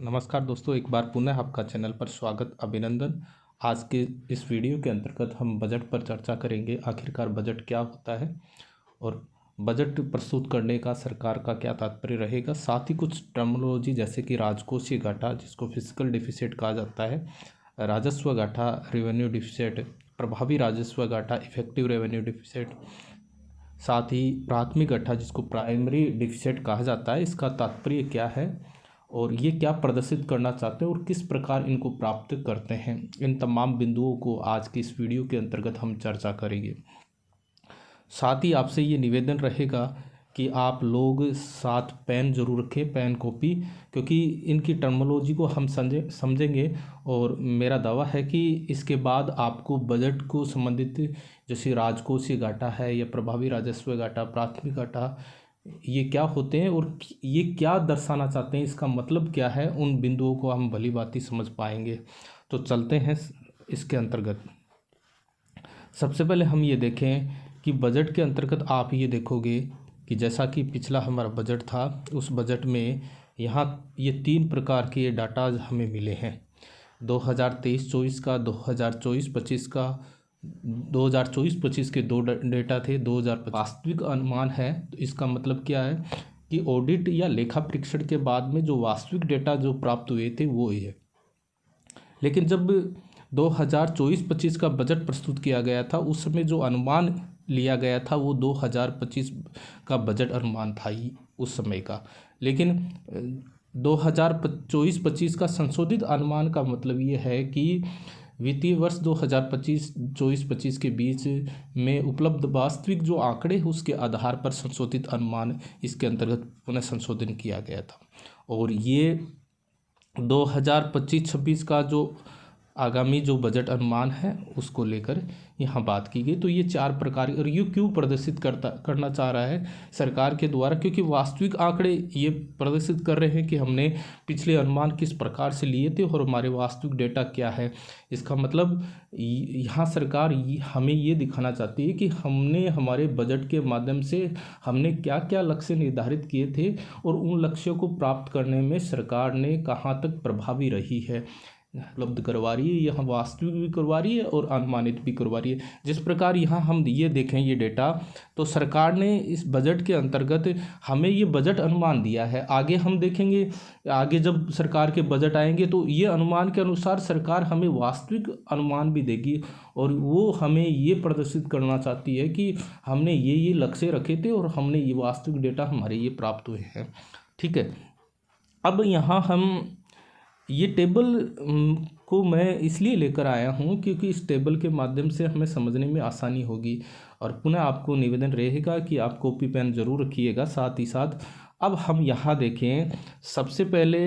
नमस्कार दोस्तों, एक बार पुनः आपका चैनल पर स्वागत, अभिनंदन। आज के इस वीडियो के अंतर्गत हम बजट पर चर्चा करेंगे। आखिरकार बजट क्या होता है और बजट प्रस्तुत करने का सरकार का क्या तात्पर्य रहेगा। साथ ही कुछ टर्मिनोलॉजी जैसे कि राजकोषीय घाटा, जिसको फिजिकल डिफिसिट कहा जाता है, राजस्व घाटा, रेवेन्यू डिफिसिट, प्रभावी राजस्व घाटा, इफेक्टिव रेवेन्यू डिफिसिट, साथ ही प्राथमिक घाटा जिसको प्राइमरी डिफिसिट कहा जाता है, इसका तात्पर्य क्या है और ये क्या प्रदर्शित करना चाहते हैं और किस प्रकार इनको प्राप्त करते हैं। इन तमाम बिंदुओं को आज की इस वीडियो के अंतर्गत हम चर्चा करेंगे। साथ ही आपसे ये निवेदन रहेगा कि आप लोग साथ पेन जरूर रखें, पेन कॉपी, क्योंकि इनकी टर्मिनोलॉजी को हम समझेंगे और मेरा दावा है कि इसके बाद आपको बजट को संबंधित जैसे राजकोषीय घाटा है या प्रभावी राजस्व घाटा, प्राथमिक घाटा, ये क्या होते हैं और ये क्या दर्शाना चाहते हैं, इसका मतलब क्या है, उन बिंदुओं को हम भली भांति समझ पाएंगे। तो चलते हैं इसके अंतर्गत। सबसे पहले हम ये देखें कि बजट के अंतर्गत आप ये देखोगे कि जैसा कि पिछला हमारा बजट था, उस बजट में यहाँ ये 3 प्रकार के डाटा हमें मिले हैं। 2023-24 का, 2024-25 का, 2024-25 के 2 डेटा थे, 2025 वास्तविक अनुमान है। तो इसका मतलब क्या है कि ऑडिट या लेखा परीक्षण के बाद में जो वास्तविक डेटा जो प्राप्त हुए थे वो ही है। लेकिन जब 2024-25 का बजट प्रस्तुत किया गया था, उस समय जो अनुमान लिया गया था वो 2025 का बजट अनुमान था ही उस समय का। लेकिन 2024-25 का संशोधित अनुमान का मतलब ये है कि वित्तीय वर्ष 2024-25 के बीच में उपलब्ध वास्तविक जो आंकड़े हैं उसके आधार पर संशोधित अनुमान इसके अंतर्गत पुनः संशोधन किया गया था। और ये 2025-26 का जो आगामी जो बजट अनुमान है उसको लेकर यहाँ बात की गई। तो ये 4 प्रकार, और ये क्यों प्रदर्शित करना चाह रहा है सरकार के द्वारा, क्योंकि वास्तविक आंकड़े ये प्रदर्शित कर रहे हैं कि हमने पिछले अनुमान किस प्रकार से लिए थे और हमारे वास्तविक डेटा क्या है। इसका मतलब यहाँ सरकार हमें ये दिखाना चाहती है कि हमने हमारे बजट के माध्यम से हमने क्या क्या लक्ष्य निर्धारित किए थे और उन लक्ष्यों को प्राप्त करने में सरकार ने कहाँ तक प्रभावी रही है, उपलब्ध करवा रही है, यहाँ वास्तविक भी करवा रही है और अनुमानित भी करवा रही है। जिस प्रकार यहाँ हम ये देखें ये डेटा, तो सरकार ने इस बजट के अंतर्गत हमें ये बजट अनुमान दिया है। आगे हम देखेंगे, आगे जब सरकार के बजट आएंगे तो ये अनुमान के अनुसार सरकार हमें वास्तविक अनुमान भी देगी और वो हमें ये प्रदर्शित करना चाहती है कि हमने ये लक्ष्य रखे थे और हमने ये वास्तविक डेटा हमारे ये प्राप्त हुए हैं। ठीक है, अब यहाँ हम ये टेबल को मैं इसलिए लेकर आया हूँ क्योंकि इस टेबल के माध्यम से हमें समझने में आसानी होगी। और पुनः आपको निवेदन रहेगा कि आप कॉपी पेन ज़रूर रखिएगा साथ ही साथ। अब हम यहाँ देखें, सबसे पहले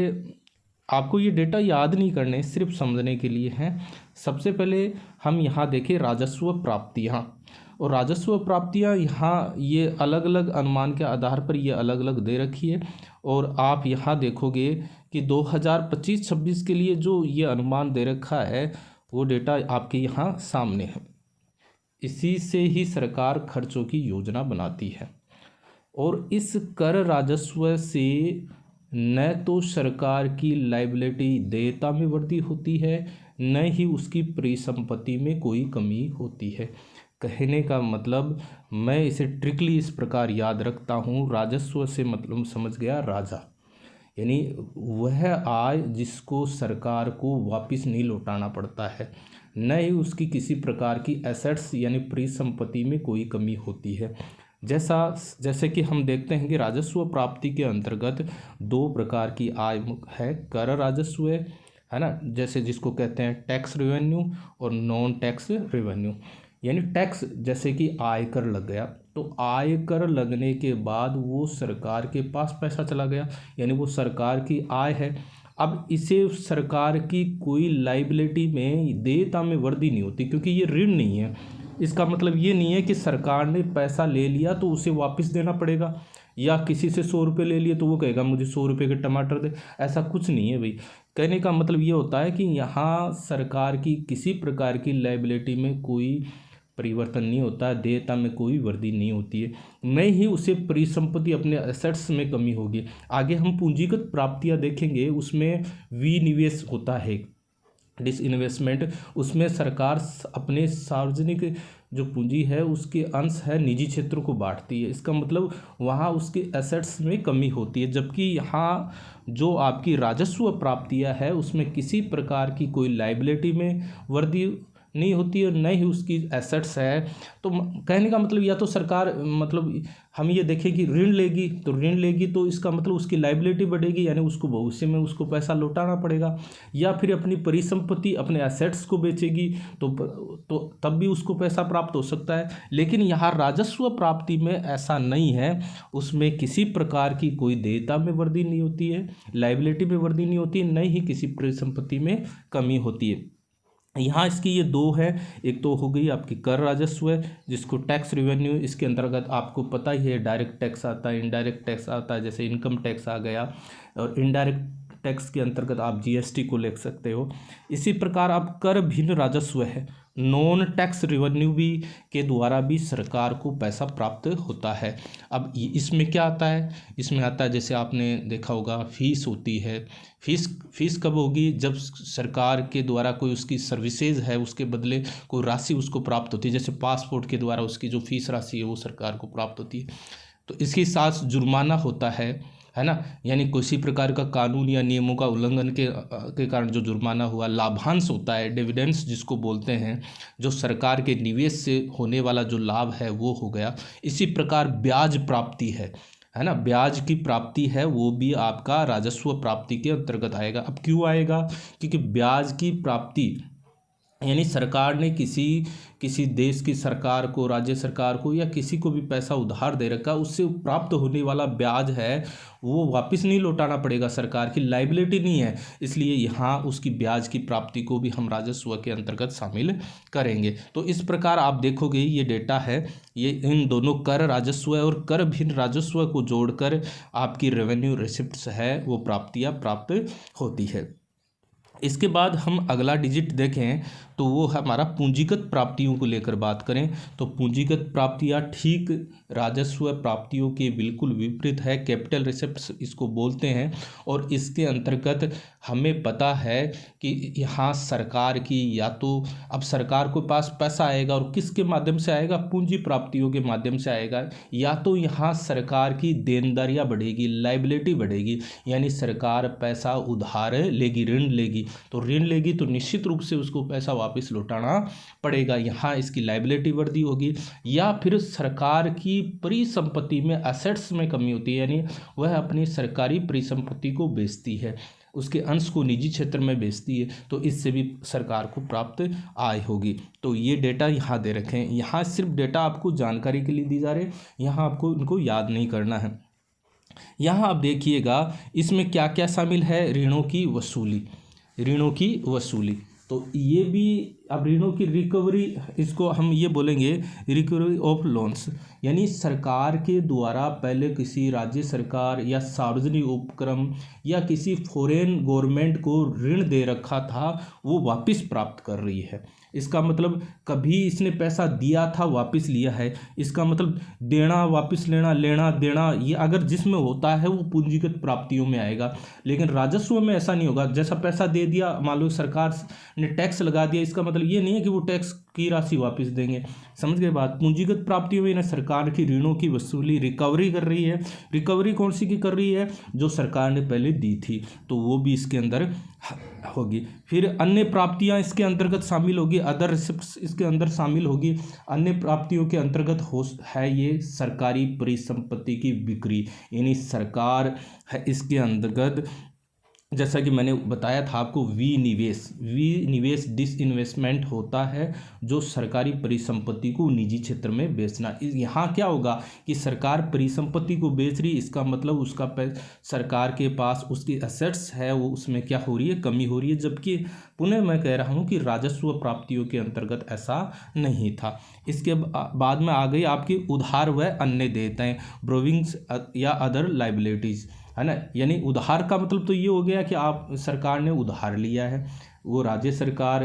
आपको ये डेटा याद नहीं करने, सिर्फ समझने के लिए हैं। सबसे पहले हम यहाँ देखें राजस्व प्राप्तियाँ, और राजस्व प्राप्तियाँ यहाँ ये अलग अलग अनुमान के आधार पर ये अलग अलग दे रखी है। और आप यहाँ देखोगे कि 2025-26 के लिए जो ये अनुमान दे रखा है वो डेटा आपके यहाँ सामने है। इसी से ही सरकार खर्चों की योजना बनाती है और इस कर राजस्व से न तो सरकार की लायबिलिटी देयता में वृद्धि होती है, न ही उसकी परिसंपत्ति में कोई कमी होती है। कहने का मतलब मैं इसे ट्रिकली इस प्रकार याद रखता हूँ, राजस्व से मतलब समझ गया राजा, यानी वह आय जिसको सरकार को वापस नहीं लौटाना पड़ता है, न ही उसकी किसी प्रकार की एसेट्स यानी परिसंपत्ति में कोई कमी होती है। जैसे कि हम देखते हैं कि राजस्व प्राप्ति के अंतर्गत 2 प्रकार की आय है, कर राजस्व है ना, जैसे जिसको कहते हैं टैक्स रेवेन्यू और नॉन टैक्स रेवेन्यू। यानी टैक्स जैसे कि आयकर लग गया, तो आयकर लगने के बाद वो सरकार के पास पैसा चला गया, यानी वो सरकार की आय है। अब इसे सरकार की कोई लायबिलिटी में देयता में वृद्धि नहीं होती, क्योंकि ये ऋण नहीं है। इसका मतलब ये नहीं है कि सरकार ने पैसा ले लिया तो उसे वापस देना पड़ेगा, या किसी से 100 रुपये ले लिए तो वो कहेगा मुझे 100 रुपये के टमाटर दे, ऐसा कुछ नहीं है भाई। कहने का मतलब ये होता है कि यहाँ सरकार की किसी प्रकार की लायबिलिटी में कोई परिवर्तन नहीं होता है, देयता में कोई वृद्धि नहीं होती है, नहीं ही उसे परिसंपत्ति अपने एसेट्स में कमी होगी। आगे हम पूंजीगत प्राप्तियां देखेंगे, उसमें विनिवेश होता है, डिसइन्वेस्टमेंट। उसमें सरकार अपने सार्वजनिक जो पूंजी है उसके अंश है निजी क्षेत्रों को बांटती है। इसका मतलब वहाँ उसके एसेट्स में कमी होती है, जबकि यहाँ जो आपकी राजस्व प्राप्तियाँ है उसमें किसी प्रकार की कोई लाइबिलिटी में वृद्धि नहीं होती है, न ही उसकी एसेट्स है। तो कहने का मतलब या तो सरकार मतलब हम ये देखें कि ऋण लेगी तो इसका मतलब उसकी लाइबिलिटी बढ़ेगी, यानी उसको भविष्य में उसको पैसा लौटाना पड़ेगा, या फिर अपनी परिसंपत्ति अपने एसेट्स को बेचेगी तो तब भी उसको पैसा प्राप्त हो सकता है। लेकिन यहाँ राजस्व प्राप्ति में ऐसा नहीं है, उसमें किसी प्रकार की कोई देयता में वृद्धि नहीं होती है, लाइबिलिटी में वृद्धि नहीं होती है, न ही किसी परिसंपत्ति में कमी होती है। यहाँ इसकी ये दो है, एक तो हो गई आपकी कर राजस्व है जिसको टैक्स रेवेन्यू, इसके अंतर्गत आपको पता ही है डायरेक्ट टैक्स आता है, इनडायरेक्ट टैक्स आता है, जैसे इनकम टैक्स आ गया, और इनडायरेक्ट टैक्स के अंतर्गत आप जीएसटी को ले सकते हो। इसी प्रकार आप कर भिन्न राजस्व है, नॉन टैक्स रेवेन्यू भी के द्वारा भी सरकार को पैसा प्राप्त होता है। अब इसमें क्या आता है, इसमें आता है जैसे आपने देखा होगा फीस होती है। फीस कब होगी, जब सरकार के द्वारा कोई उसकी सर्विसेज है उसके बदले कोई राशि उसको प्राप्त होती है, जैसे पासपोर्ट के द्वारा उसकी जो फीस राशि है वो सरकार को प्राप्त होती है। तो इसके साथ जुर्माना होता है ना, यानी किसी प्रकार का कानून या नियमों का उल्लंघन के कारण जो जुर्माना हुआ। लाभांश होता है, डिविडेंड्स जिसको बोलते हैं, जो सरकार के निवेश से होने वाला जो लाभ है वो हो गया। इसी प्रकार ब्याज प्राप्ति है ना, ब्याज की प्राप्ति है वो भी आपका राजस्व प्राप्ति के अंतर्गत आएगा। अब क्यों आएगा, क्योंकि ब्याज की प्राप्ति यानी सरकार ने किसी देश की सरकार को, राज्य सरकार को या किसी को भी पैसा उधार दे रखा, उससे प्राप्त होने वाला ब्याज है वो वापस नहीं लौटाना पड़ेगा, सरकार की लाइबिलिटी नहीं है, इसलिए यहाँ उसकी ब्याज की प्राप्ति को भी हम राजस्व के अंतर्गत शामिल करेंगे। तो इस प्रकार आप देखोगे ये डेटा है, ये इन दोनों कर राजस्व और कर भिन्न राजस्व को जोड़कर आपकी रेवेन्यू रिसिप्ट्स है वो प्राप्तियाँ प्राप्त होती है। इसके बाद हम अगला डिजिट देखें तो वो हमारा पूंजीगत प्राप्तियों को लेकर बात करें तो पूंजीगत प्राप्तियाँ ठीक राजस्व प्राप्तियों के बिल्कुल विपरीत है, कैपिटल रिसिप्ट्स इसको बोलते हैं। और इसके अंतर्गत हमें पता है कि यहाँ सरकार की या तो अब सरकार के पास पैसा आएगा और किसके माध्यम से आएगा, पूंजी प्राप्तियों के माध्यम से आएगा, या तो यहाँ सरकार की देनदारियाँ बढ़ेगी, लाइबिलिटी बढ़ेगी, यानी सरकार पैसा उधार लेगी, ऋण लेगी, तो ऋण लेगी तो निश्चित रूप से उसको पैसा वापस लौटाना पड़ेगा, यहाँ इसकी लाइबिलिटी वृद्धि होगी। या फिर सरकार की परिसंपत्ति में एसेट्स में कमी होती है, यानी वह अपनी सरकारी परिसंपत्ति को बेचती है, उसके अंश को निजी क्षेत्र में बेचती है, तो इससे भी सरकार को प्राप्त आय होगी। तो ये डेटा यहाँ दे रखे हैं, यहाँ सिर्फ डेटा आपको जानकारी के लिए दी जा रही है, यहाँ आपको इनको याद नहीं करना है। यहाँ आप देखिएगा इसमें क्या क्या शामिल है, ऋणों की वसूली, तो ये भी अब ऋणों की रिकवरी, इसको हम ये बोलेंगे रिकवरी ऑफ लोन्स, यानी सरकार के द्वारा पहले किसी राज्य सरकार या सार्वजनिक उपक्रम या किसी फॉरेन गवर्नमेंट को ऋण दे रखा था वो वापस प्राप्त कर रही है। इसका मतलब कभी इसने पैसा दिया था वापस लिया है, इसका मतलब देना वापस लेना, लेना देना, ये अगर जिसमें होता है वो पूंजीगत प्राप्तियों में आएगा। लेकिन राजस्व में ऐसा नहीं होगा, जैसा पैसा दे दिया, मान लो सरकार ने टैक्स लगा दिया, इसका मतलब ये नहीं है कि वो टैक्स की राशि वापस देंगे, समझ गए बात। पूंजीगत प्राप्तियों में ना सरकार की ऋणों की वसूली, रिकवरी कर रही है। रिकवरी कौन सी की कर रही है, जो सरकार ने पहले दी थी, तो वो भी इसके अंदर होगी। फिर अन्य प्राप्तियां इसके अंतर्गत शामिल होगी, अदर रिसिप्ट्स इसके अंदर शामिल होगी। अन्य प्राप्तियों के अंतर्गत है ये सरकारी परिसंपत्ति की बिक्री, यानी सरकार है इसके अंतर्गत, जैसा कि मैंने बताया था आपको, विनिवेश डिसइन्वेस्टमेंट होता है, जो सरकारी परिसंपत्ति को निजी क्षेत्र में बेचना। यहाँ क्या होगा कि सरकार परिसंपत्ति को बेच रही, इसका मतलब उसका सरकार के पास उसकी एसेट्स है वो उसमें क्या हो रही है, कमी हो रही है। जबकि पुनः मैं कह रहा हूँ कि राजस्व प्राप्तियों के अंतर्गत ऐसा नहीं था। इसके बाद में आ गई आपकी उधार व अन्य देयताएं, बोरोविंग्स या अदर लाइबिलिटीज़, है ना। यानी उधार का मतलब तो ये हो गया कि आप सरकार ने उधार लिया है, वो राज्य सरकार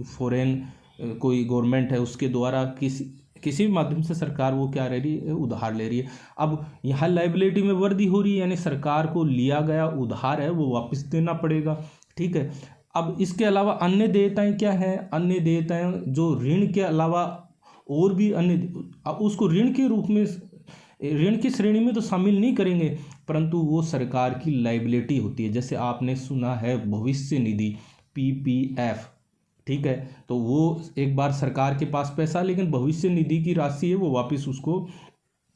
फॉरेन कोई गवर्नमेंट है उसके द्वारा किसी भी माध्यम से सरकार वो क्या रह रही है, उधार ले रही है। अब यहाँ लाइबिलिटी में वृद्धि हो रही है, यानी सरकार को लिया गया उधार है वो वापस देना पड़ेगा। ठीक है, अब इसके अलावा अन्य देयताएं क्या हैं? अन्य देयताएं जो ऋण के अलावा और भी अन्य, अब उसको ऋण के रूप में, ऋण की श्रेणी में तो शामिल नहीं करेंगे, परंतु वो सरकार की लाइबिलिटी होती है। जैसे आपने सुना है भविष्य निधि, PPF। ठीक है, तो वो एक बार सरकार के पास पैसा, लेकिन भविष्य निधि की राशि है वो वापस उसको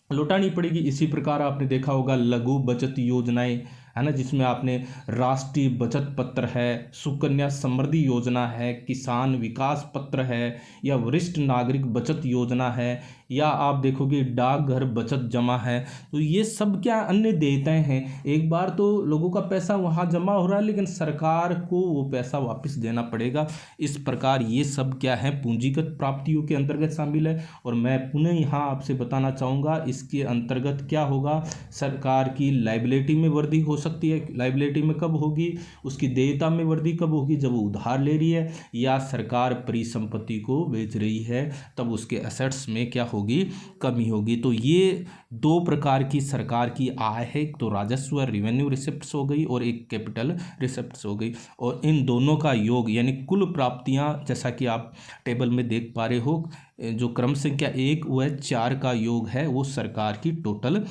लौटानी पड़ेगी। इसी प्रकार आपने देखा होगा लघु बचत योजनाएं, है ना, जिसमें आपने राष्ट्रीय बचत पत्र है, सुकन्या समृद्धि योजना है, किसान विकास पत्र है, या वरिष्ठ नागरिक बचत योजना है, या आप देखोगे डाकघर बचत जमा है। तो ये सब क्या अन्य देयताएं हैं। एक बार तो लोगों का पैसा वहाँ जमा हो रहा है, लेकिन सरकार को वो पैसा वापस देना पड़ेगा। इस प्रकार ये सब क्या है, पूंजीगत प्राप्तियों के अंतर्गत शामिल है। और मैं पुनः यहाँ आपसे बताना चाहूँगा इसके अंतर्गत क्या होगा, सरकार की लाइबिलिटी में वृद्धि हो सकती है। लाइबिलिटी में कब होगी? उसकी देयता में वृद्धि कब होगी? जब वो उधार ले रही है या सरकार परिसंपत्ति को बेच रही है, तब उसके एसेट्स में क्या होगी, कमी होगी। तो ये दो प्रकार की सरकार की आय है, एक तो राजस्व रेवेन्यू रिसिप्ट्स हो गई और एक कैपिटल रिसिप्ट्स हो गई। और इन दोनों का योग यानी कुल प्राप्तियां, जैसा कि आप टेबल में देख पा रहे हो, जो क्रम संख्या 1 व 4 का योग है वो सरकार की टोटल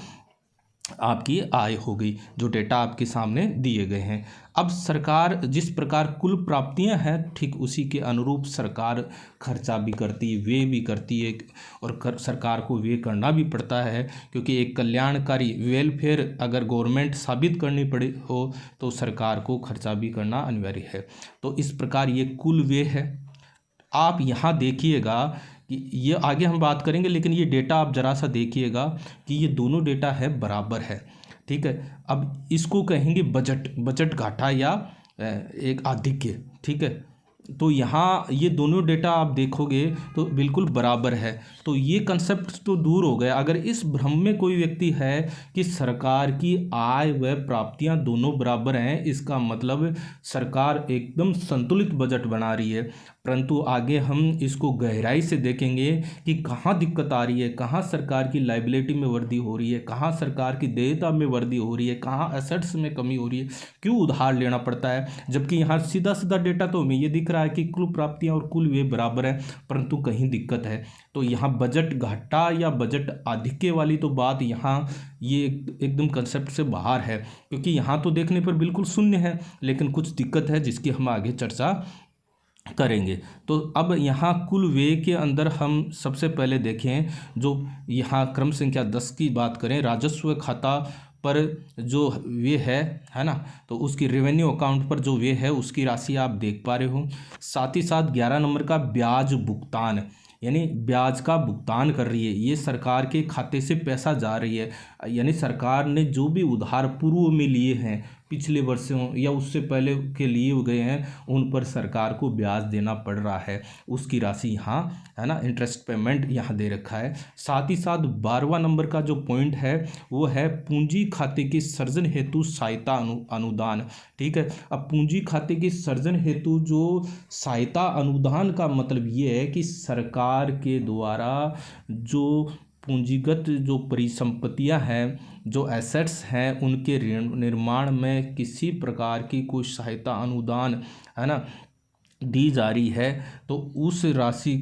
आपकी आय हो गई, जो डेटा आपके सामने दिए गए हैं। अब सरकार जिस प्रकार कुल प्राप्तियां हैं, ठीक उसी के अनुरूप सरकार खर्चा भी करती है, व्यय भी करती है, और सरकार को व्यय करना भी पड़ता है, क्योंकि एक कल्याणकारी वेलफेयर अगर गवर्नमेंट साबित करनी पड़े हो तो सरकार को खर्चा भी करना अनिवार्य है। तो इस प्रकार ये कुल व्यय है। आप यहाँ देखिएगा कि ये आगे हम बात करेंगे, लेकिन ये डेटा आप जरा सा देखिएगा कि ये दोनों डेटा है बराबर है। ठीक है, अब इसको कहेंगे बजट घाटा या एक आधिक्य। ठीक है, तो यहाँ ये दोनों डेटा आप देखोगे तो बिल्कुल बराबर है। तो ये कंसेप्ट तो दूर हो गया। अगर इस भ्रम में कोई व्यक्ति है कि सरकार की आय व प्राप्तियां दोनों बराबर हैं, इसका मतलब सरकार एकदम संतुलित बजट बना रही है। परंतु आगे हम इसको गहराई से देखेंगे कि कहाँ दिक्कत आ रही है, कहाँ सरकार की लाइबिलिटी में वृद्धि हो रही है, कहाँ सरकार की देयता में वृद्धि हो रही है, कहाँ एसेट्स में कमी हो रही है, क्यों उधार लेना पड़ता है। जबकि यहाँ सीधा सीधा डेटा तो हमें ये दिख रहा है कि कुल प्राप्तियाँ और कुल व्यय बराबर है, परंतु कहीं दिक्कत है। तो यहाँ बजट घाटा या बजट आधिक्य वाली तो बात यहाँ ये एकदम कंसेप्ट से बाहर है, क्योंकि यहाँ तो देखने पर बिल्कुल शून्य है, लेकिन कुछ दिक्कत है जिसकी हम आगे चर्चा करेंगे। तो अब यहाँ कुल व्यय के अंदर हम सबसे पहले देखें, जो यहाँ क्रम संख्या 10 की बात करें, राजस्व खाता पर जो व्यय है ना, तो उसकी रेवेन्यू अकाउंट पर जो व्यय है उसकी राशि आप देख पा रहे हो। साथ ही साथ 11 नंबर का ब्याज भुगतान, यानी ब्याज का भुगतान कर रही है, ये सरकार के खाते से पैसा जा रही है, यानी सरकार ने जो भी उधार पूर्व में लिए हैं, पिछले वर्षों या उससे पहले के लिए गए हैं, उन पर सरकार को ब्याज देना पड़ रहा है, उसकी राशि यहाँ है ना, इंटरेस्ट पेमेंट यहाँ दे रखा है। साथ ही साथ 12वां नंबर का जो पॉइंट है वो है पूंजी खाते के सर्जन हेतु सहायता अनुदान। ठीक है, अब पूंजी खाते के सर्जन हेतु जो सहायता अनुदान का मतलब ये है कि सरकार के द्वारा जो पूंजीगत जो परिसंपत्तियां हैं, जो एसेट्स हैं, उनके निर्माण में किसी प्रकार की कोई सहायता अनुदान है ना दी जा रही है, तो उस राशि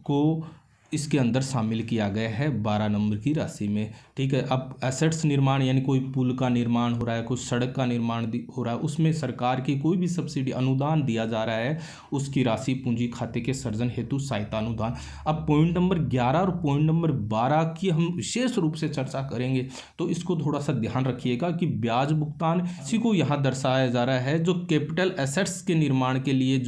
को इसके अंदर शामिल किया गया है 12 नंबर की राशि में। ठीक है, अब एसेट्स निर्माण यानी कोई पुल का निर्माण हो रहा है, कोई सड़क का निर्माण हो रहा है, उसमें सरकार की कोई भी सब्सिडी अनुदान दिया जा रहा है, उसकी राशि पूंजी खाते के सर्जन हेतु सहायता अनुदान। अब पॉइंट नंबर 11 और पॉइंट नंबर 12 की हम विशेष रूप से चर्चा करेंगे, तो इसको थोड़ा सा ध्यान रखिएगा कि ब्याज भुगतान इसी को यहाँ दर्शाया जा रहा है, जो कैपिटल एसेट्स के निर्माण के लिए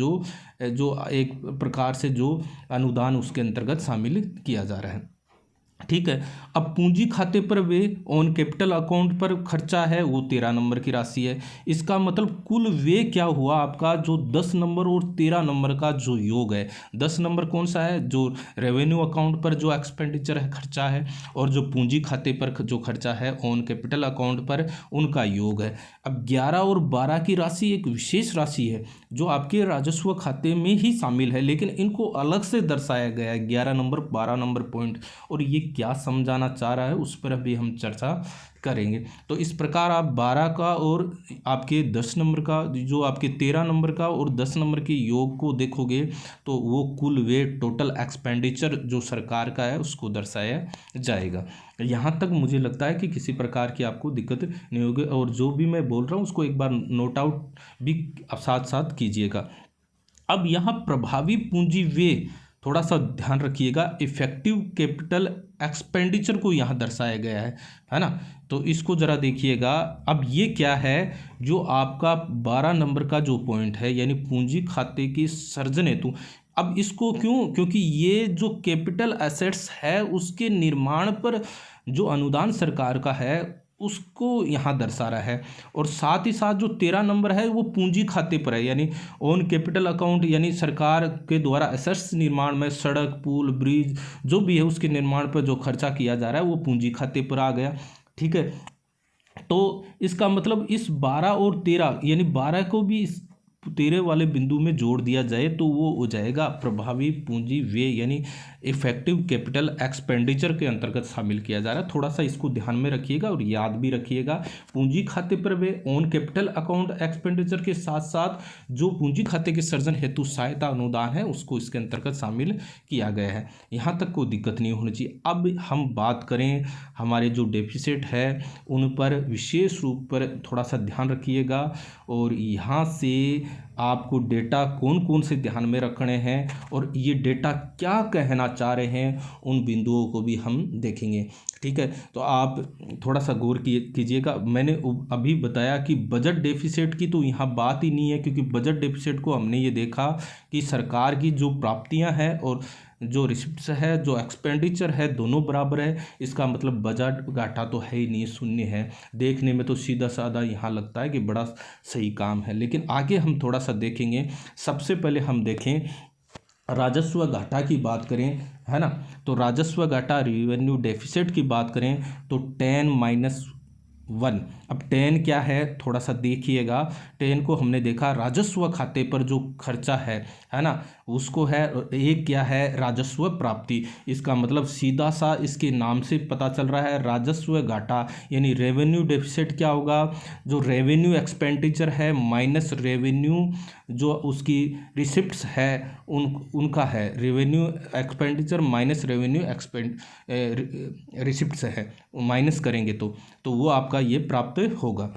जो एक प्रकार से जो अनुदान उसके अंतर्गत शामिल किया जा रहा है। ठीक है। अब पूंजी खाते पर वे ऑन कैपिटल अकाउंट पर खर्चा है वो 13 नंबर की राशि है। इसका मतलब कुल वे क्या हुआ आपका, जो 10 नंबर और 13 नंबर का जो योग है, 10 नंबर कौन सा है, जो रेवेन्यू अकाउंट पर जो एक्सपेंडिचर है खर्चा है, और जो पूंजी खाते पर जो खर्चा है ऑन कैपिटल अकाउंट पर, उनका योग है। अब 11 और 12 की राशि एक विशेष राशि है जो आपके राजस्व खाते में ही शामिल है, लेकिन इनको अलग से दर्शाया गया है, 11 नंबर 12 नंबर पॉइंट, और ये क्या समझाना चाह रहा है उस पर अभी हम चर्चा करेंगे। तो इस प्रकार आप 12 का और आपके 10 नंबर का, जो आपके 13 नंबर का और 10 नंबर के योग को देखोगे तो वो कुल वे टोटल एक्सपेंडिचर जो सरकार का है उसको दर्शाया जाएगा। यहाँ तक मुझे लगता है कि किसी प्रकार की आपको दिक्कत नहीं होगी, और जो भी मैं बोल रहा हूँ उसको एक बार नोट आउट भी साथ साथ कीजिएगा। अब यहाँ प्रभावी पूंजी वे, थोड़ा सा ध्यान रखिएगा, इफेक्टिव कैपिटल एक्सपेंडिचर को यहाँ दर्शाया गया है ना। तो इसको ज़रा देखिएगा। अब ये क्या है, जो आपका 12 नंबर का जो पॉइंट है, यानी पूंजी खाते की सृजन हेतु, अब इसको क्यों, क्योंकि ये जो कैपिटल एसेट्स है उसके निर्माण पर जो अनुदान सरकार का है उसको यहाँ दर्शा रहा है, और साथ ही साथ जो 13 नंबर है वो पूंजी खाते पर है, यानी ऑन कैपिटल अकाउंट, यानी सरकार के द्वारा एसेट्स निर्माण में सड़क पुल ब्रिज जो भी है उसके निर्माण पर जो खर्चा किया जा रहा है वो पूंजी खाते पर आ गया। ठीक है। तो इसका मतलब इस 12 और 13, यानी 12 को भी इस 13 वाले बिंदु में जोड़ दिया जाए तो वो हो जाएगा प्रभावी पूंजी व्यय, यानी इफेक्टिव कैपिटल एक्सपेंडिचर के अंतर्गत शामिल किया जा रहा है। थोड़ा सा इसको ध्यान में रखिएगा और याद भी रखिएगा। पूंजी खाते पर वे ऑन कैपिटल अकाउंट एक्सपेंडिचर के साथ साथ जो पूंजी खाते के सृजन हेतु सहायता अनुदान है उसको इसके अंतर्गत शामिल किया गया है। यहाँ तक कोई दिक्कत नहीं होनी चाहिए। अब हम बात करें हमारे जो डेफिसिट है उन पर विशेष रूप पर थोड़ा सा ध्यान रखिएगा, और यहाँ से आपको डेटा कौन कौन से ध्यान में रखने हैं और ये डेटा क्या कहना चाह रहे हैं उन बिंदुओं को भी हम देखेंगे। ठीक है। तो आप थोड़ा सा गौर कीजिएगा। मैंने अभी बताया कि बजट डेफिसिट की तो यहाँ बात ही नहीं है, क्योंकि बजट डेफिसिट को हमने ये देखा कि सरकार की जो प्राप्तियाँ हैं और जो रिसिप्ट्स है, जो एक्सपेंडिचर है, दोनों बराबर है। इसका मतलब बजट घाटा तो है ही नहीं, शून्य है। देखने में तो सीधा साधा यहाँ लगता है कि बड़ा सही काम है, लेकिन आगे हम थोड़ा सा देखेंगे। सबसे पहले हम देखें राजस्व घाटा की बात करें, है ना। तो राजस्व घाटा रेवेन्यू डेफिसिट की बात करें तो 10-1। अब 10 क्या है थोड़ा सा देखिएगा। 10 को हमने देखा राजस्व खाते पर जो खर्चा है ना, उसको है। एक क्या है राजस्व प्राप्ति, इसका मतलब सीधा सा इसके नाम से पता चल रहा है राजस्व घाटा, यानी रेवेन्यू डेफिसिट क्या होगा, जो रेवेन्यू एक्सपेंडिचर है माइनस रेवेन्यू जो उसकी रिसिप्ट्स है उनका है, revenue expenditure minus revenue receipts है, माइनस करेंगे तो वो आपका ये प्राप्त होगा।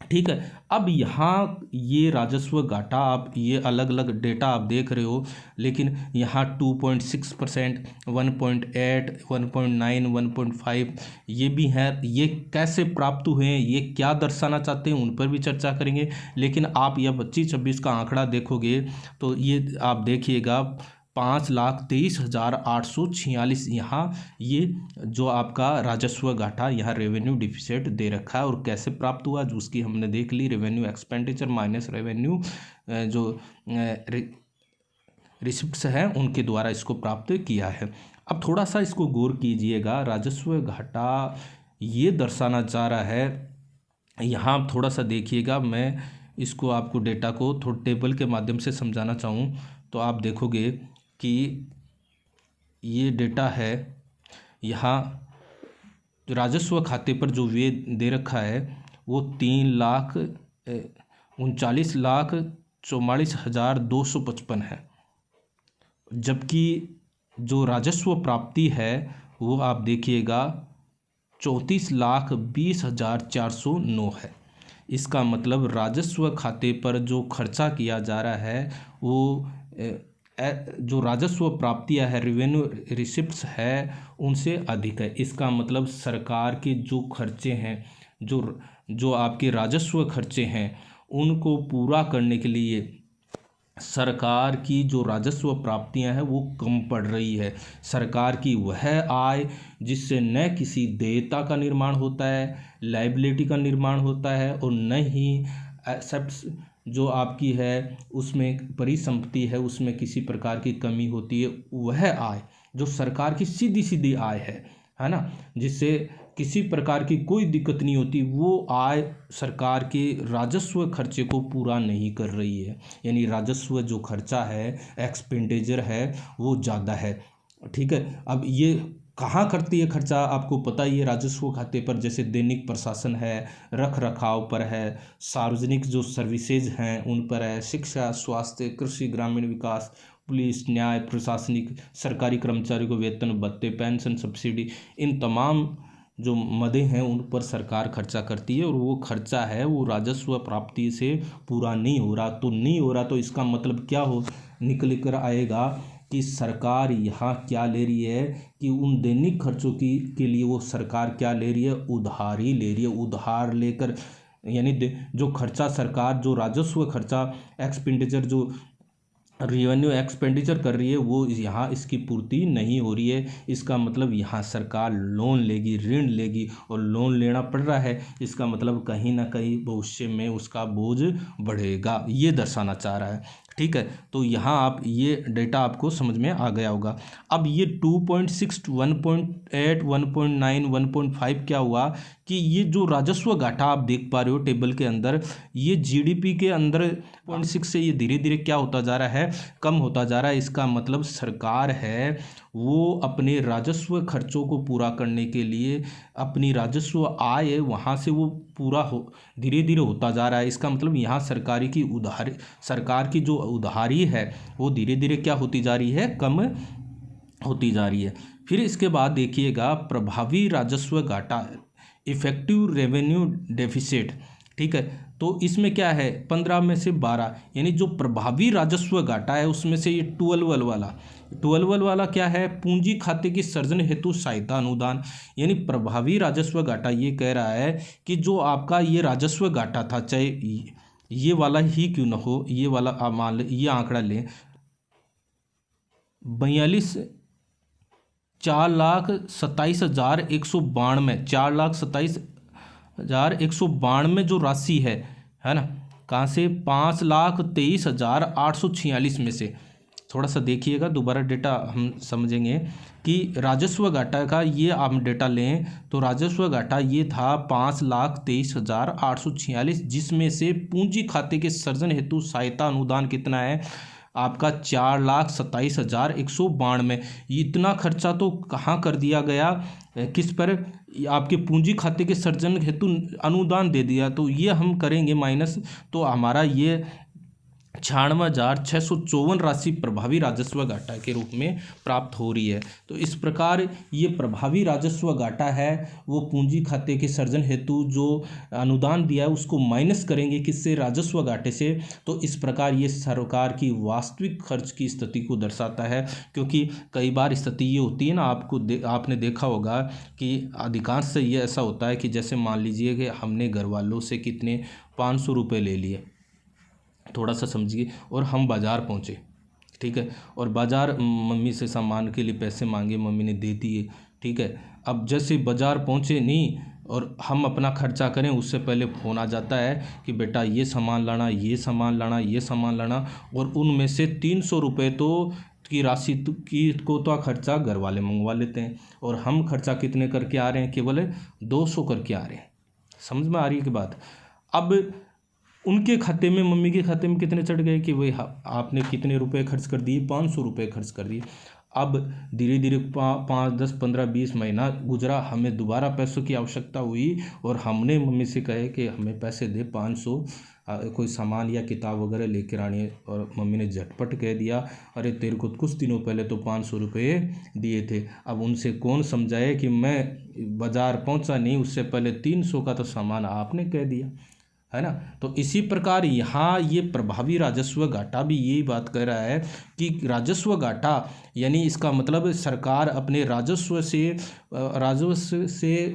ठीक है। अब यहाँ ये राजस्व घाटा आप ये अलग अलग डेटा आप देख रहे हो, लेकिन यहाँ 2.6%, 1.8, 1.9, 1.5 ये भी हैं। ये कैसे प्राप्त हुए हैं, ये क्या दर्शाना चाहते हैं, उन पर भी चर्चा करेंगे। लेकिन आप यह 25-26 का आंकड़ा देखोगे तो ये आप देखिएगा 5,23,846 यहाँ ये जो आपका राजस्व घाटा यहाँ रेवेन्यू डिफिसिट दे रखा है। और कैसे प्राप्त हुआ जो उसकी हमने देख ली, रेवेन्यू एक्सपेंडिचर माइनस रेवेन्यू जो रिसिप्ट्स हैं उनके द्वारा इसको प्राप्त किया है। अब थोड़ा सा इसको गौर कीजिएगा। राजस्व घाटा ये दर्शाना चाह रहा है, यहाँ आप थोड़ा सा देखिएगा। मैं इसको आपको डेटा को थोड़ा टेबल के माध्यम से समझाना चाहूँ तो आप देखोगे कि ये डेटा है, यहाँ राजस्व खाते पर जो व्यय दे रखा है वो 3,39,44,255 है, जबकि जो राजस्व प्राप्ति है वो आप देखिएगा 34,20,409 है। इसका मतलब राजस्व खाते पर जो खर्चा किया जा रहा है वो जो राजस्व प्राप्तियां है, रेवेन्यू रिसिप्ट्स है, उनसे अधिक है। इसका मतलब सरकार के जो खर्चे हैं, जो आपके राजस्व खर्चे हैं, उनको पूरा करने के लिए सरकार की जो राजस्व प्राप्तियां हैं वो कम पड़ रही है। सरकार की वह आय जिससे न किसी देयता का निर्माण होता है, लायबिलिटी का निर्माण होता है, और न ही एसेट्स जो आपकी है उसमें परिसंपत्ति है उसमें किसी प्रकार की कमी होती है। वह आय जो सरकार की सीधी सीधी आय है ना, जिससे किसी प्रकार की कोई दिक्कत नहीं होती, वो आय सरकार के राजस्व खर्चे को पूरा नहीं कर रही है। यानी राजस्व जो खर्चा है, एक्सपेंडिचर है, वो ज़्यादा है। ठीक है, अब ये कहाँ करती है खर्चा, आपको पता ही है, राजस्व खाते पर, जैसे दैनिक प्रशासन है, रख रखाव पर है, सार्वजनिक जो सर्विसेज हैं उन पर है, शिक्षा, स्वास्थ्य, कृषि, ग्रामीण विकास, पुलिस, न्याय, प्रशासनिक, सरकारी कर्मचारियों को वेतन भत्ते, पेंशन, सब्सिडी, इन तमाम जो मदें हैं उन पर सरकार खर्चा करती है। और वो खर्चा है वो राजस्व प्राप्ति से पूरा नहीं हो रहा, तो इसका मतलब क्या हो निकल कर आएगा कि सरकार यहाँ क्या ले रही है कि उन दैनिक खर्चों के लिए वो सरकार क्या ले रही है, उधारी ले रही है। उधार लेकर यानी जो खर्चा सरकार, जो राजस्व खर्चा, एक्सपेंडिचर, जो रेवेन्यू एक्सपेंडिचर कर रही है, वो यहाँ इसकी पूर्ति नहीं हो रही है। इसका मतलब यहाँ सरकार लोन लेगी, ऋण लेगी, और लोन लेना पड़ रहा है, इसका मतलब कहीं ना कहीं भविष्य में उसका बोझ बढ़ेगा, ये दर्शाना चाह रहा है। ठीक है, तो यहाँ आप ये डेटा आपको समझ में आ गया होगा। अब ये 2.6, 1.8, 1.9, 1.5 क्या हुआ कि ये जो राजस्व घाटा आप देख पा रहे हो टेबल के अंदर, ये जीडीपी के अंदर 0.6 से ये धीरे धीरे क्या होता जा रहा है, कम होता जा रहा है। इसका मतलब सरकार है वो अपने राजस्व खर्चों को पूरा करने के लिए अपनी राजस्व आय है वहाँ से वो पूरा हो धीरे धीरे होता जा रहा है। इसका मतलब यहाँ सरकार की जो उधारी है वो धीरे धीरे क्या होती जा रही है, कम होती जा रही है। फिर इसके बाद देखिएगा प्रभावी राजस्व घाटा, इफेक्टिव रेवेन्यू डेफिसिट। ठीक है, तो इसमें क्या है 15 में से 12, यानी जो प्रभावी राजस्व घाटा है उसमें से ये 12 वाला क्या है, पूंजी खाते की सृजन हेतु सहायता अनुदान। यानी प्रभावी राजस्व घाटा ये कह रहा है कि जो आपका ये राजस्व घाटा था, चाहे ये वाला ही क्यों न हो, ये वाला आप मान लें, ये आंकड़ा लें 4,27,192 जो राशि है ना, कहाँ से 5,23,846 में से। थोड़ा सा देखिएगा दोबारा डेटा हम समझेंगे कि राजस्व घाटा का ये आप डेटा लें तो राजस्व घाटा ये था 5,23,846, जिसमें से पूंजी खाते के सृजन हेतु सहायता अनुदान कितना है आपका 4,27,192। इतना खर्चा तो कहाँ कर दिया गया, किस पर, आपके पूंजी खाते के सृजन हेतु अनुदान दे दिया। तो ये हम करेंगे माइनस, तो हमारा ये 96,654 राशि प्रभावी राजस्व घाटा के रूप में प्राप्त हो रही है। तो इस प्रकार ये प्रभावी राजस्व घाटा है वो पूंजी खाते के सृजन हेतु जो अनुदान दिया है उसको माइनस करेंगे किससे, राजस्व घाटे से। तो इस प्रकार ये सरकार की वास्तविक खर्च की स्थिति को दर्शाता है। क्योंकि कई बार स्थिति ये होती है ना, आपने देखा होगा कि अधिकांश से ये ऐसा होता है कि जैसे मान लीजिए कि हमने घर वालों से कितने 500 रुपये ले लिए, थोड़ा सा समझिए, और हम बाज़ार पहुँचे। ठीक है, और बाज़ार मम्मी से सामान के लिए पैसे मांगे, मम्मी ने दे दिए। ठीक है, अब जैसे बाज़ार पहुँचे नहीं और हम अपना खर्चा करें उससे पहले फ़ोन आ जाता है कि बेटा ये सामान लाना, ये सामान लाना, ये सामान लाना, और उनमें से 300 रुपये तो की राशि को तो खर्चा घर वाले मंगवा लेते हैं, और हम खर्चा कितने करके आ रहे हैं, केवल 200 करके आ रहे हैं। समझ में आ रही है कि बात। अब उनके खाते में, मम्मी के खाते में कितने चढ़ गए कि भाई आपने कितने रुपए खर्च कर दिए, 500 रुपये खर्च कर दिए। अब धीरे धीरे 5, 10, 15, 20 महीना गुजरा, हमें दोबारा पैसों की आवश्यकता हुई और हमने मम्मी से कहे कि हमें पैसे दे 500, कोई सामान या किताब वगैरह लेकर आनी है। और मम्मी ने झटपट कह दिया अरे तेरे को कुछ दिनों पहले तो 500 रुपये दिए थे। अब उनसे कौन समझाए कि मैं बाज़ार पहुंचा नहीं, उससे पहले 300 का तो सामान आपने कह दिया, है ना। तो इसी प्रकार यहाँ ये प्रभावी राजस्व घाटा भी यही बात कह रहा है कि राजस्व घाटा यानी इसका मतलब सरकार अपने राजस्व से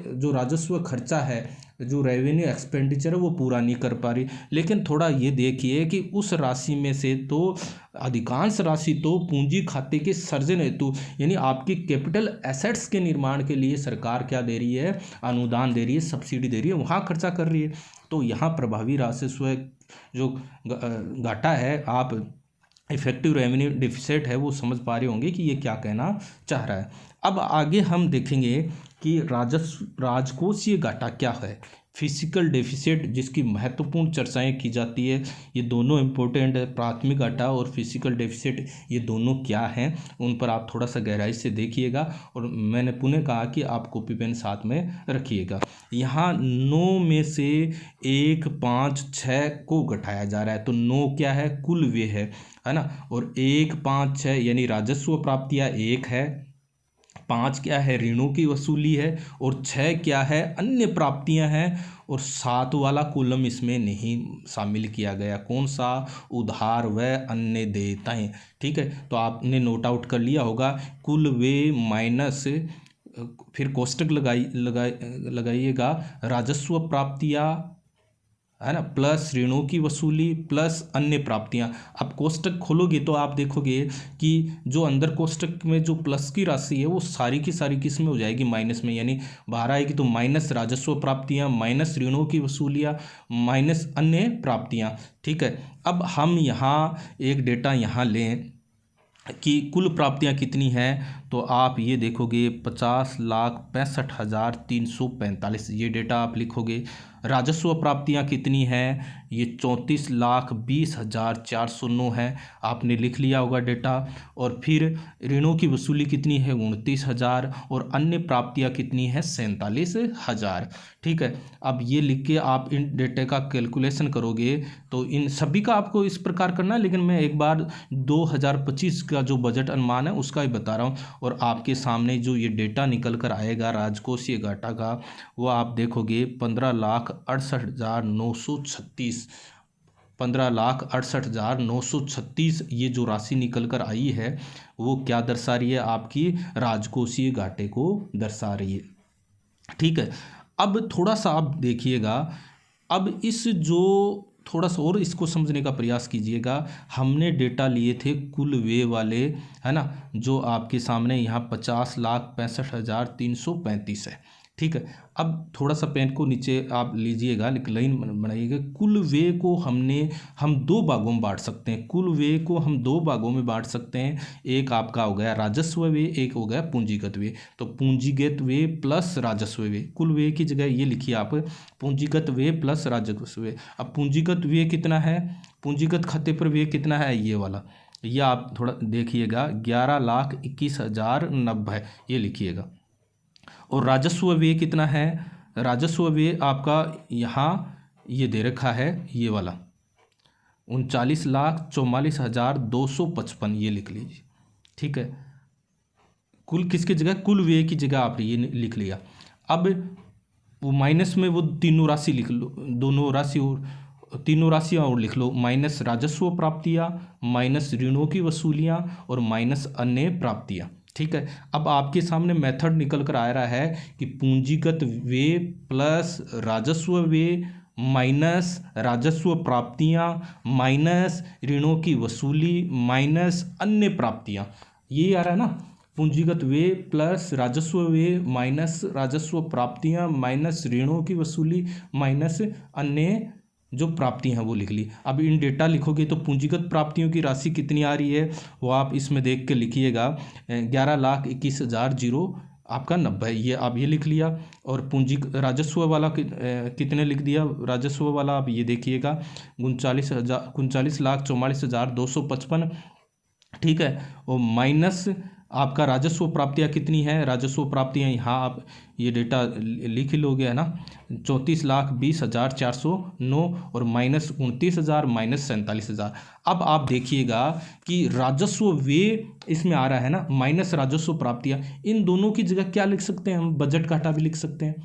जो राजस्व खर्चा है जो रेवेन्यू एक्सपेंडिचर है वो पूरा नहीं कर पा रही। लेकिन थोड़ा ये देखिए कि उस राशि में से तो अधिकांश राशि तो पूंजी खाते के सृजन हेतु यानी आपकी कैपिटल एसेट्स के निर्माण के लिए सरकार क्या दे रही है, अनुदान दे रही है, सब्सिडी दे रही है, वहाँ खर्चा कर रही है। तो यहाँ प्रभावी राजस्व जो घाटा है, आप इफेक्टिव रेवेन्यू डिफिसिट है, वो समझ पा रहे होंगे कि ये क्या कहना चाह रहा है। अब आगे हम देखेंगे कि राजकोषीय घाटा क्या है, फिजिकल डेफिसिट जिसकी महत्वपूर्ण चर्चाएं की जाती है। ये दोनों इम्पोर्टेंट है, प्राथमिक घाटा और फिजिकल डेफिसिट, ये दोनों क्या हैं उन पर आप थोड़ा सा गहराई से देखिएगा। और मैंने पुनः कहा कि आप कॉपी पेन साथ में रखिएगा। यहाँ 9 में से 1, 5, 6 को घटाया जा रहा है, तो 9 क्या है, कुल व्यय है ना। और 1, 5, 6 यानी राजस्व प्राप्तियाँ 1 है, 5 क्या है, ऋणों की वसूली है, और 6 क्या है, अन्य प्राप्तियां हैं। और 7 वाला कॉलम इसमें नहीं शामिल किया गया, कौन सा, उधार व अन्य देयताएं। ठीक है, तो आपने नोट आउट कर लिया होगा, कुल व्यय माइनस, फिर कोष्टक लगाइएगा राजस्व प्राप्तियां, है ना, प्लस ऋणों की वसूली प्लस अन्य प्राप्तियां। अब कोष्टक खोलोगे तो आप देखोगे कि जो अंदर कोष्टक में जो प्लस की राशि है वो सारी की सारी किस में हो जाएगी, माइनस में, यानी बाहर आएगी। तो माइनस राजस्व प्राप्तियां, माइनस ऋणों की वसूलियां, माइनस अन्य प्राप्तियां। ठीक है, अब हम यहाँ एक डेटा यहाँ लें कि कुल प्राप्तियां कितनी हैं, तो आप ये देखोगे 50,65,345, ये डेटा आप लिखोगे। राजस्व प्राप्तियां कितनी हैं, ये 34,20,409 है, आपने लिख लिया होगा डेटा। और फिर ऋणों की वसूली कितनी है, 29,000, और अन्य प्राप्तियां कितनी है, 47,000। ठीक है, अब ये लिख के आप इन डेटा का कैलकुलेशन करोगे तो इन सभी का आपको इस प्रकार करना है, लेकिन मैं एक बार 2025 का जो बजट अनुमान है उसका ही बता रहा हूँ। और आपके सामने जो ये डेटा निकल कर आएगा राजकोषीय घाटा का, वो आप देखोगे 15,68,936, 15,68,936 ये जो राशि निकल कर आई है वो क्या दर्शा रही है, आपकी राजकोषीय घाटे को दर्शा रही है। ठीक है, अब थोड़ा सा आप देखिएगा, अब इस जो थोड़ा सा और इसको समझने का प्रयास कीजिएगा। हमने डेटा लिए थे कुल व्यय वाले, है ना, जो आपके सामने यहाँ 50,65,335 है। ठीक है, अब थोड़ा सा पेन को नीचे आप लीजिएगा, लाइन बनाइएगा। कुल व्यय को हम 2 भागों में बांट सकते हैं, कुल व्यय को हम 2 भागों में बांट सकते हैं। एक आपका हो गया राजस्व व्यय, एक हो गया पूंजीगत व्यय। तो पूंजीगत व्यय प्लस राजस्व व्यय, कुल व्यय की जगह ये लिखिए आप, पूंजीगत व्यय प्लस राजस्व व्यय। अब पूंजीगत व्यय कितना है, पूंजीगत खाते पर व्यय कितना है, ये वाला, ये आप थोड़ा देखिएगा, 11,21,090 ये लिखिएगा। और राजस्व व्यय कितना है, राजस्व व्यय आपका यहाँ ये दे रखा है, ये वाला 39,44,255 ये लिख लीजिए। ठीक है, कुल किसकी जगह, कुल व्यय की जगह आप ये लिख लिया। अब वो माइनस में वो तीनों राशि लिख लो, दोनों राशि और तीनों राशियाँ और लिख लो, माइनस राजस्व प्राप्तियाँ, माइनस ऋणों की वसूलियाँ, और माइनस अन्य प्राप्तियाँ। ठीक है, अब आपके सामने मेथड निकल कर आ रहा है कि पूंजीगत व्यय प्लस राजस्व व्यय माइनस राजस्व प्राप्तियां माइनस ऋणों की वसूली माइनस अन्य प्राप्तियां, ये आ रहा है ना। पूंजीगत व्यय प्लस राजस्व व्यय माइनस राजस्व प्राप्तियां माइनस ऋणों की वसूली माइनस अन्य जो प्राप्तियां हैं वो लिख ली। अब इन डेटा लिखोगे तो पूंजीगत प्राप्तियों की राशि कितनी आ रही है वो आप इसमें देख के लिखिएगा, 11,21,090 आपका 90, ये आप ये लिख लिया। और पूंजी राजस्व वाला कितने लिख दिया, राजस्व वाला आप ये देखिएगा 39,44,255। ठीक है, और माइनस आपका राजस्व प्राप्तियाँ कितनी है, राजस्व प्राप्तियाँ यहाँ आप ये डेटा लिख लोगे, है ना, 34,20,409 और माइनस 29,000 माइनस 47,000। अब आप देखिएगा कि राजस्व व्यय इसमें आ रहा है ना, माइनस राजस्व प्राप्तियाँ, इन दोनों की जगह क्या लिख सकते हैं हम, बजट घाटा भी लिख सकते हैं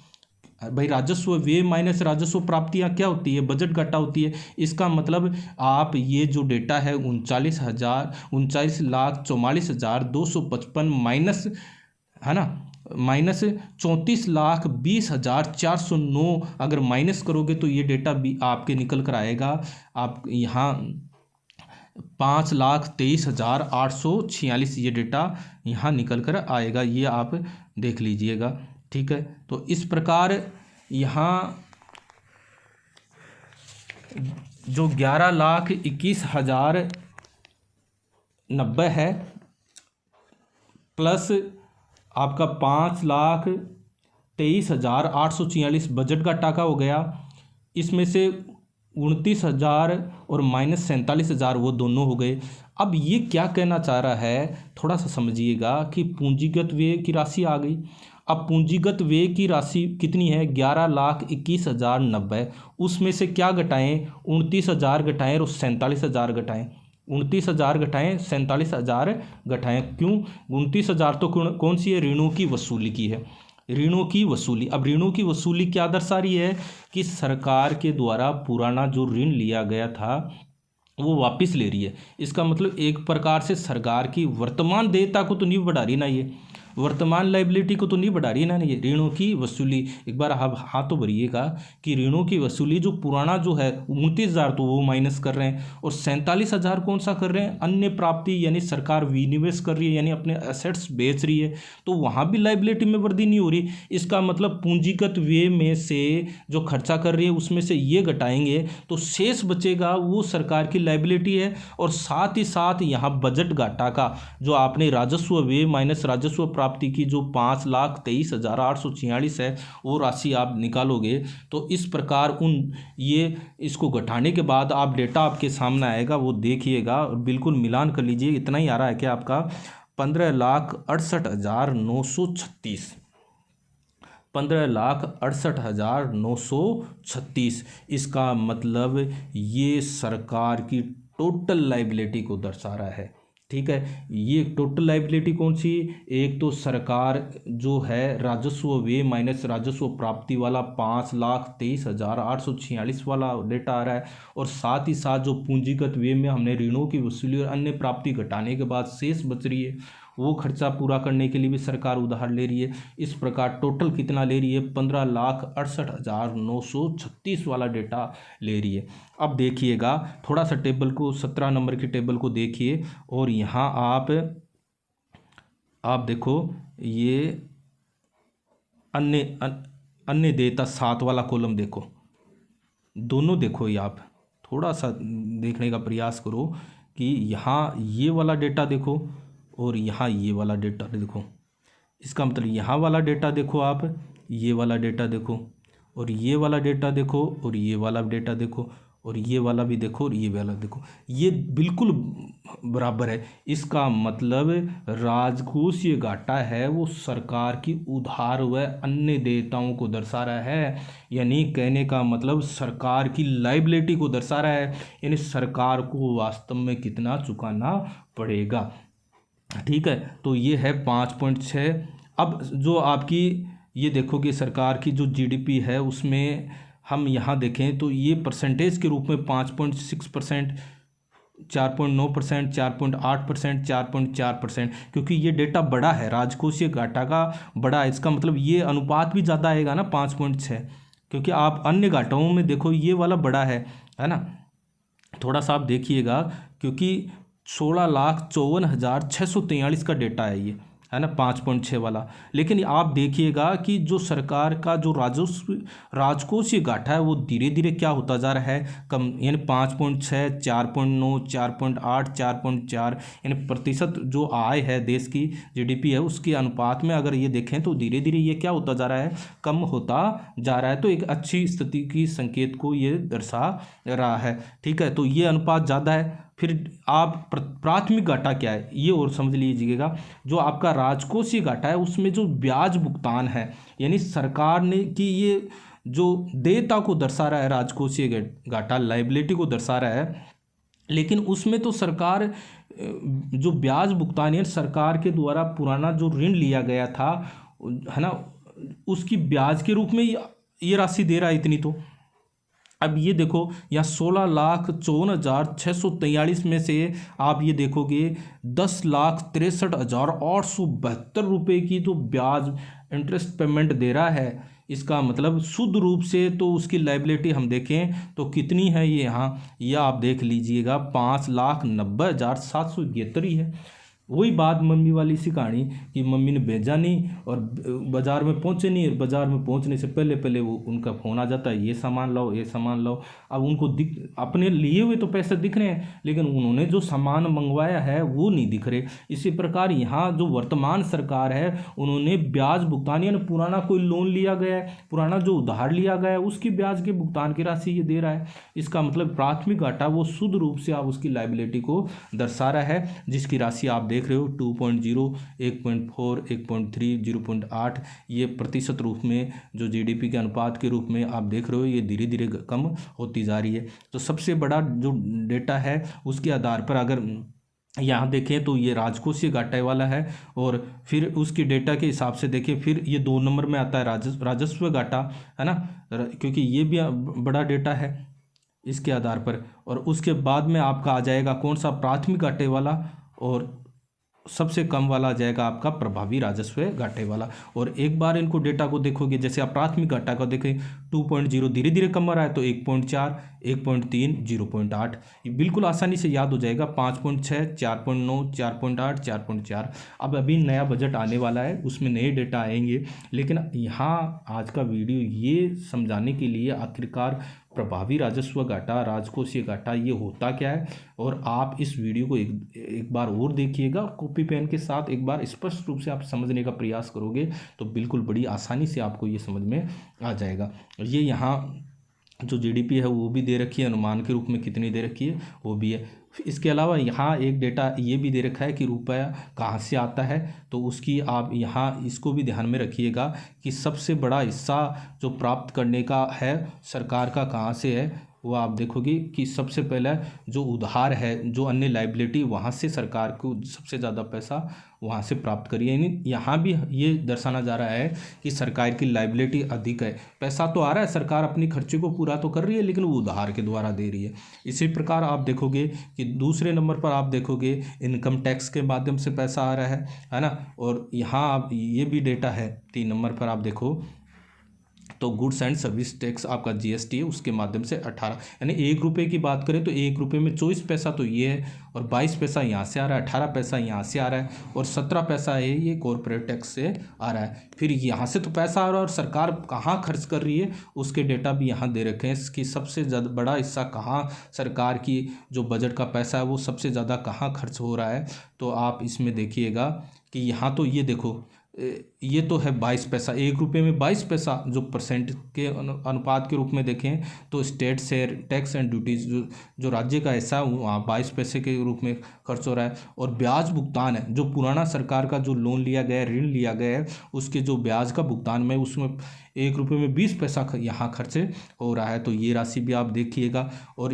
भाई। राजस्व व्यय माइनस राजस्व प्राप्तियाँ क्या होती है, बजट घाटा होती है। इसका मतलब आप ये जो डेटा है 39,44,255 माइनस, है ना, माइनस 34,20,409 अगर माइनस करोगे तो ये डेटा भी आपके निकल कर आएगा। आप यहाँ 5,23,846 ये डेटा यहाँ निकल कर आएगा, ये आप देख लीजिएगा। ठीक है, तो इस प्रकार यहाँ जो 11,21,090 है प्लस आपका 5,23,846 बजट का टाका हो गया, इसमें से 29,000 और माइनस 47,000 वो दोनों हो गए। अब ये क्या कहना चाह रहा है, थोड़ा सा समझिएगा कि पूंजीगत व्यय की राशि आ गई। अब पूंजीगत व्यय की राशि कितनी है, 11,21,090। उसमें से क्या घटाएं, 29,000 घटाएं और 47,000 घटाएं। 29,000 घटाएं, 47,000 घटाएं। क्यों, 29,000 तो कौन सी है, ऋणों की वसूली की है, ऋणों की वसूली। अब ऋणों की वसूली क्या दर्शा रही है कि सरकार के द्वारा पुराना जो ऋण लिया गया था वो वापस ले रही है। इसका मतलब एक प्रकार से सरकार की वर्तमान देयता को तो नहीं बढ़ा रही ना, ये वर्तमान लाइबिलिटी को तो नहीं बढ़ा रही ना, ये ऋणों की वसूली। एक बार आप हाँ तो भरिएगा कि ऋणों की वसूली जो पुराना जो है 29,000 तो वो माइनस कर रहे हैं, और 47,000 कौन सा कर रहे हैं, अन्य प्राप्ति, यानी सरकार विनिवेश कर रही है, यानी अपने एसेट्स बेच रही है, तो वहाँ भी लाइबिलिटी में वृद्धि नहीं हो रही। इसका मतलब पूंजीगत व्यय में से जो खर्चा कर रही है उसमें से ये घटाएंगे तो शेष बचेगा वो सरकार की लाइबिलिटी है। और साथ ही साथ यहाँ बजट घाटा का जो आपने राजस्व व्यय माइनस राजस्व प्राप्ति की जो 5,23,846 है वो राशि आप निकालोगे तो इस प्रकार ये इसको घटाने के बाद आप डेटा आपके सामने आएगा, वो देखिएगा और बिल्कुल मिलान कर लीजिए। इतना ही आ रहा है कि आपका 15,68,936 15,68,936। इसका मतलब ये सरकार की टोटल लाइबिलिटी को दर्शा रहा है। ठीक है, ये टोटल लाइबिलिटी कौन सी, एक तो सरकार जो है राजस्व व्यय माइनस राजस्व प्राप्ति वाला 5,23,846 वाला डेटा आ रहा है, और साथ ही साथ जो पूंजीगत व्यय में हमने ऋणों की वसूली और अन्य प्राप्ति घटाने के बाद शेष बच रही है वो खर्चा पूरा करने के लिए भी सरकार उधार ले रही है। इस प्रकार टोटल कितना ले रही है, 15,68,936 वाला डेटा ले रही है। अब देखिएगा थोड़ा सा टेबल को, 17 नंबर की टेबल को देखिए, और यहाँ आप देखो ये अन्य देयता 7 वाला कॉलम देखो, दोनों देखो, ये आप थोड़ा सा देखने का प्रयास करो कि यहाँ ये वाला डेटा देखो और यहाँ ये वाला डेटा देखो। इसका मतलब यहाँ वाला डेटा देखो, आप ये वाला डेटा देखो, और ये वाला डेटा देखो, और ये वाला डेटा देखो, और ये वाला भी देखो, और ये वाला देखो, ये बिल्कुल बराबर है। इसका मतलब राजकोषीय घाटा है वो सरकार की उधार व अन्य देयताओं को दर्शा रहा है, यानी कहने का मतलब सरकार की लाइबिलिटी को दर्शा रहा है, यानी सरकार को वास्तव में कितना चुकाना पड़ेगा। ठीक है, तो ये है 5.6। अब जो आपकी ये देखो कि सरकार की जो जीडीपी है उसमें हम यहाँ देखें तो ये परसेंटेज के रूप में 5.6%, 4.9%, 4.8%, 4.4%, क्योंकि ये डेटा बड़ा है, राजकोषीय घाटा का बड़ा है। इसका मतलब ये अनुपात भी ज़्यादा आएगा ना 5.6, क्योंकि आप अन्य घाटाओं में देखो ये वाला बड़ा है ना। थोड़ा सा आप देखिएगा क्योंकि 16,54,643 का डेटा है ये, है ना, 5.6 वाला। लेकिन आप देखिएगा कि जो सरकार का जो राजकोषीय घाटा है वो धीरे धीरे क्या होता जा रहा है, कम, यानी 5.6, 4.9, 4.8, 4.4, यानी प्रतिशत जो आय है देश की जीडीपी है उसके अनुपात में अगर ये देखें तो धीरे धीरे ये क्या होता जा रहा है, कम होता जा रहा है। तो एक अच्छी स्थिति की संकेत को ये दर्शा रहा है। ठीक है, तो ये अनुपात ज़्यादा है। फिर आप प्राथमिक घाटा क्या है ये और समझ लीजिएगा। जो आपका राजकोषीय घाटा है उसमें जो ब्याज भुगतान है, यानी सरकार ने कि ये जो देयता को दर्शा रहा है, राजकोषीय घाटा लाइबिलिटी को दर्शा रहा है, लेकिन उसमें तो सरकार जो ब्याज भुगतान है सरकार के द्वारा पुराना जो ऋण लिया गया था, है ना, उसकी ब्याज के रूप में ये राशि दे रहा है इतनी। तो अब ये देखो यहाँ 16,54,643 में से आप ये देखोगे 10,63,872 रुपये की तो ब्याज इंटरेस्ट पेमेंट दे रहा है। इसका मतलब शुद्ध रूप से तो उसकी लाइबिलिटी हम देखें तो कितनी है, ये यहाँ यह आप देख लीजिएगा 5,90,771 ही है। वही बात मम्मी वाली सी कहानी कि मम्मी ने भेजा नहीं और बाज़ार में पहुँचे नहीं, और बाज़ार में पहुँचने से पहले पहले वो उनका फ़ोन आ जाता है, ये सामान लाओ ये सामान लाओ। अब उनको अपने लिए हुए तो पैसे दिख रहे हैं, लेकिन उन्होंने जो सामान मंगवाया है वो नहीं दिख रहे। इसी प्रकार यहाँ जो वर्तमान सरकार है उन्होंने ब्याज भुगतान, यानी पुराना कोई लोन लिया गया है, पुराना जो उधार लिया गया है उसकी ब्याज के भुगतान की राशि ये दे रहा है। इसका मतलब प्राथमिक घाटा वो शुद्ध रूप से आप उसकी लाइबिलिटी को दर्शा रहा है, जिसकी राशि आप देख रहे हो 2.0, 1.4, 1.3, 0.8। ये प्रतिशत रूप में जो जीडीपी के अनुपात के रूप में आप देख रहे हो ये धीरे धीरे कम होती जा रही है। तो सबसे बड़ा जो डेटा है उसके आधार पर अगर यहाँ देखें तो ये राजकोषीय घाटे वाला है, और फिर उसकी डेटा के हिसाब से देखें फिर ये 2 नंबर में आता है राजस्व घाटा, है ना, क्योंकि ये भी बड़ा डेटा है इसके आधार पर। और उसके बाद में आपका आ जाएगा कौन सा, प्राथमिक घाटे वाला, और सबसे कम वाला आ जाएगा आपका प्रभावी राजस्व घाटे वाला। और एक बार इनको डेटा को देखोगे, जैसे आप प्राथमिक घाटा को देखें 2.0 धीरे धीरे कम हो रहा है, तो 1.4, 1.3, 0.8 ये बिल्कुल आसानी से याद हो जाएगा। 5.6, 4.9, 4.8, 4.4। अब अभी नया बजट आने वाला है, उसमें नए डेटा आएंगे, लेकिन यहाँ आज का वीडियो ये समझाने के लिए आखिरकार प्रभावी राजस्व घाटा, राजकोषीय घाटा ये होता क्या है। और आप इस वीडियो को एक बार और देखिएगा, कॉपी पेन के साथ एक बार स्पष्ट रूप से आप समझने का प्रयास करोगे तो बिल्कुल बड़ी आसानी से आपको ये समझ में आ जाएगा। ये यहाँ जो जीडीपी है वो भी दे रखी है, अनुमान के रूप में कितनी दे रखी है वो भी है। इसके अलावा यहाँ एक डेटा ये भी दे रखा है कि रुपया कहाँ से आता है, तो उसकी आप यहाँ इसको भी ध्यान में रखिएगा कि सबसे बड़ा हिस्सा जो प्राप्त करने का है सरकार का कहाँ से है। वो आप देखोगे कि सबसे पहले जो उधार है, जो अन्य लाइबिलिटी, वहाँ से सरकार को सबसे ज़्यादा पैसा वहाँ से प्राप्त करिए। यानी यहाँ भी ये दर्शाना जा रहा है कि सरकार की लाइबिलिटी अधिक है। पैसा तो आ रहा है, सरकार अपनी खर्चे को पूरा तो कर रही है, लेकिन वो उधार के द्वारा दे रही है। इसी प्रकार आप देखोगे कि दूसरे नंबर पर आप देखोगे इनकम टैक्स के माध्यम से पैसा आ रहा है ना। और यहाँ आप ये भी डेटा है 3 नंबर पर आप देखो तो गुड्स एंड सर्विस टैक्स आपका जीएसटी है, उसके माध्यम से 18, यानी 1 रुपये की बात करें तो 1 रुपये में 24 पैसा तो ये है, और 22 पैसा यहाँ से आ रहा है, 18 पैसा यहाँ से आ रहा है, और 17 पैसा है ये कॉरपोरेट टैक्स से आ रहा है। फिर यहाँ से तो पैसा आ रहा है, और सरकार कहाँ खर्च कर रही है उसके डेटा भी यहाँ दे रखे हैं कि सबसे ज़्यादा बड़ा हिस्सा कहाँ सरकार की जो बजट का पैसा है वो सबसे ज़्यादा कहाँ खर्च हो रहा है। तो आप इसमें देखिएगा कि यहाँ तो ये देखो ये तो है 22 पैसा, 1 रुपये में 22 पैसा जो परसेंट के अनुपात के रूप में देखें तो state share tax and duties जो राज्य का हिस्सा है वहाँ 22 पैसे के रूप में खर्च हो रहा है। और ब्याज भुगतान है, जो पुराना सरकार का जो लोन लिया गया है, ऋण लिया गया है, उसके जो ब्याज का भुगतान में उसमें 1 रुपये में 20 पैसा यहाँ खर्च हो रहा है। तो ये राशि भी आप देखिएगा। और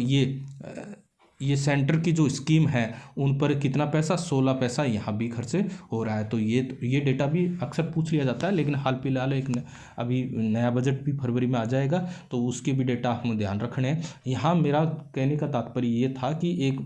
ये सेंटर की जो स्कीम है उन पर कितना पैसा, 16 पैसा यहाँ भी खर्च हो रहा है। तो ये डेटा भी अक्सर पूछ लिया जाता है, लेकिन हाल फिलहाल अभी नया बजट भी फरवरी में आ जाएगा तो उसके भी डेटा हमें ध्यान रखने हैं। यहाँ मेरा कहने का तात्पर्य ये था कि एक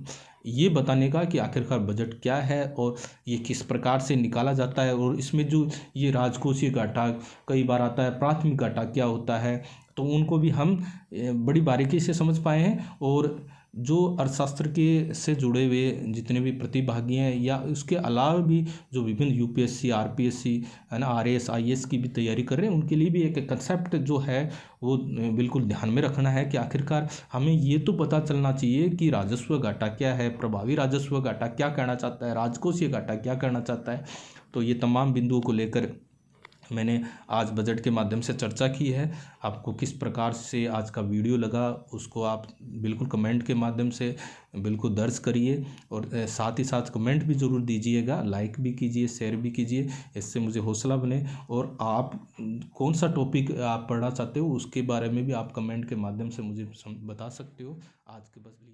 ये बताने का कि आखिरकार बजट क्या है और ये किस प्रकार से निकाला जाता है, और इसमें जो ये राजकोषीय घाटा कई बार आता है, प्राथमिक घाटा क्या होता है, तो उनको भी हम बड़ी बारीकी से समझ पाए हैं। और जो अर्थशास्त्र के से जुड़े हुए जितने भी प्रतिभागी हैं या उसके अलावा भी जो विभिन्न यूपीएससी, आरपीएससी है ना, आरएएस, आईएएस की भी तैयारी कर रहे हैं, उनके लिए भी एक कंसेप्ट जो है वो बिल्कुल ध्यान में रखना है कि आखिरकार हमें ये तो पता चलना चाहिए कि राजस्व घाटा क्या है, प्रभावी राजस्व घाटा क्या कहना चाहता है, राजकोषीय घाटा क्या कहना चाहता है। तो ये तमाम बिंदुओं को लेकर मैंने आज बजट के माध्यम से चर्चा की है। आपको किस प्रकार से आज का वीडियो लगा उसको आप बिल्कुल कमेंट के माध्यम से बिल्कुल दर्ज करिए, और साथ ही साथ कमेंट भी ज़रूर दीजिएगा, लाइक भी कीजिए, शेयर भी कीजिए, इससे मुझे हौसला बने। और आप कौन सा टॉपिक आप पढ़ना चाहते हो उसके बारे में भी आप कमेंट के माध्यम से मुझे बता सकते हो। आज के बस लिए